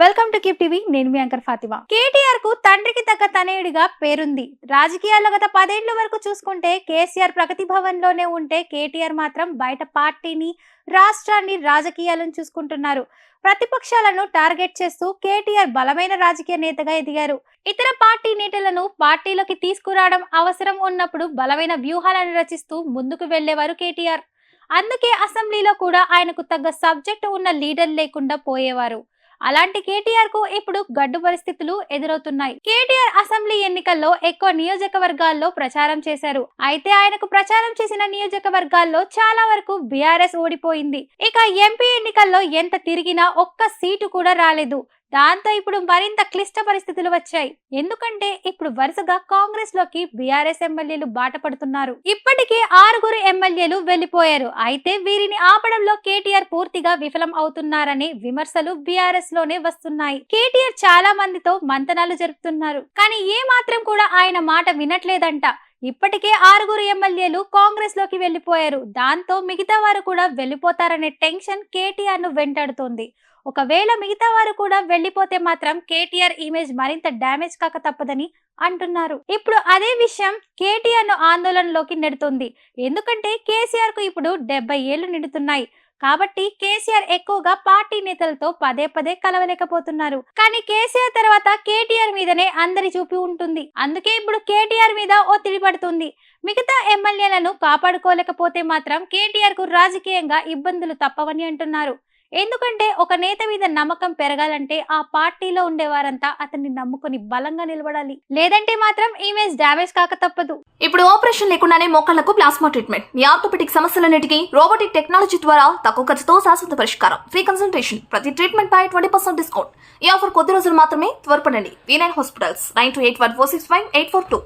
Welcome to keep TV. నేను మీ anchor Fatima. KTR కు తండ్రికి తగ్గ తనయుడిగా పేరుంది. రాజకీయాల్లో గత 10 ఏళ్ల వరకు చూసుకుంటే కేసీఆర్ ప్రగతి భవన్ లోనే ఉంటే కేటీఆర్ మాత్రం బయట పార్టీని, రాష్ట్రాన్ని, రాజకీయాలను చూసుకుంటున్నారు. ప్రతిపక్షాలను టార్గెట్ చేస్తూ కేటీఆర్ బలమైన రాజకీయ నేతగా ఎదిగారు. ఇతర పార్టీ నేతలను పార్టీలోకి తీసుకురావడం అవసరం ఉన్నప్పుడు బలమైన వ్యూహాలను రచిస్తూ ముందుకు వెళ్లేవారు కేటీఆర్. అందుకే అసెంబ్లీలో కూడా ఆయనకు తగ్గ సబ్జెక్ట్ ఉన్న లీడర్ లేకుండా పోయేవారు. అలాంటి కేటీఆర్ కు ఇప్పుడు గడ్డు పరిస్థితులు ఎదురవుతున్నాయి. కేటీఆర్ అసెంబ్లీ ఎన్నికల్లో ఎక్కువ నియోజకవర్గాల్లో ప్రచారం చేశారు. అయితే ఆయనకు ప్రచారం చేసిన నియోజకవర్గాల్లో చాలా వరకు బీఆర్ఎస్ ఓడిపోయింది. ఇక ఎంపీ ఎన్నికల్లో ఎంత తిరిగినా ఒక్క సీటు కూడా రాలేదు. దాంతో ఇప్పుడు మరింత క్లిష్ట పరిస్థితులు వచ్చాయి. ఎందుకంటే ఇప్పుడు వరుసగా కాంగ్రెస్ లోకి బీఆర్ఎస్ ఎమ్మెల్యేలు బాట పడుతున్నారు. ఇప్పటికే 6 ఎమ్మెల్యేలు వెళ్లిపోయారు. అయితే వీరిని ఆపడంలో కేటీఆర్ పూర్తిగా విఫలం అవుతున్నారనే విమర్శలు బీఆర్ఎస్ లోనే వస్తున్నాయి. కేటీఆర్ చాలా మందితో మంతనాలు జరుపుతున్నారు. కానీ ఏ మాత్రం కూడా ఆయన మాట వినట్లేదంట. ఇప్పటికే 6 ఎమ్మెల్యేలు కాంగ్రెస్ లోకి వెళ్లిపోయారు. దాంతో మిగతా వారు కూడా వెళ్లిపోతారనే టెన్షన్ కేటీఆర్ ను వెంటాడుతోంది. ఒకవేళ మిగతా వారు కూడా వెళ్లిపోతే మాత్రం కేటీఆర్ ఇమేజ్ మరింత డ్యామేజ్ కాక తప్పదని అంటున్నారు. ఇప్పుడు అదే విషయం కేటీఆర్ ను ఆందోళనలోకి నెడుతుంది. ఎందుకంటే కేసీఆర్ కు ఇప్పుడు 70 ఏళ్లు నిండుతున్నాయి. కాబట్టి కేసీఆర్ ఎక్కువగా పార్టీ నేతలతో పదే పదే కలవలేకపోతున్నారు. కానీ కేసీఆర్ తర్వాత కేటీఆర్ మీదనే అందరి చూపి ఉంటుంది. అందుకే ఇప్పుడు కేటీఆర్ మీద ఒత్తిడి పడుతుంది. మిగతా ఎమ్మెల్యేలను కాపాడుకోలేకపోతే మాత్రం కేటీఆర్ కు రాజకీయంగా ఇబ్బందులు తప్పవని అంటున్నారు. ఎందుకంటే ఒక నేత మీద నమ్మకం పెరగాలంటే ఆ పార్టీలో ఉండేవారంతా అతన్ని నమ్ముకుని బలంగా నిలబడాలి. లేదంటే మాత్రం ఇమేజ్ డ్యామేజ్ కాక తప్పదు. ఇప్పుడు ఆపరేషన్ లేకుండానే మోకాళ్లకు ప్లాస్మా ట్రీట్మెంట్, మీ ఆర్థోపెటిక్ సమస్యలన్నిటికీ రోబోటిక్ టెక్నాలజీ ద్వారా తక్కువ ఖర్చుతో శాశ్వత పరిష్కారం, ఫ్రీ కన్సల్టేషన్, ప్రతి ట్రీట్మెంట్ పై 20% డిస్కౌంట్. ఈ ఆఫర్ కొద్ది రోజులు మాత్రమే. త్వరపడండి. V9 hospitals 9281465842.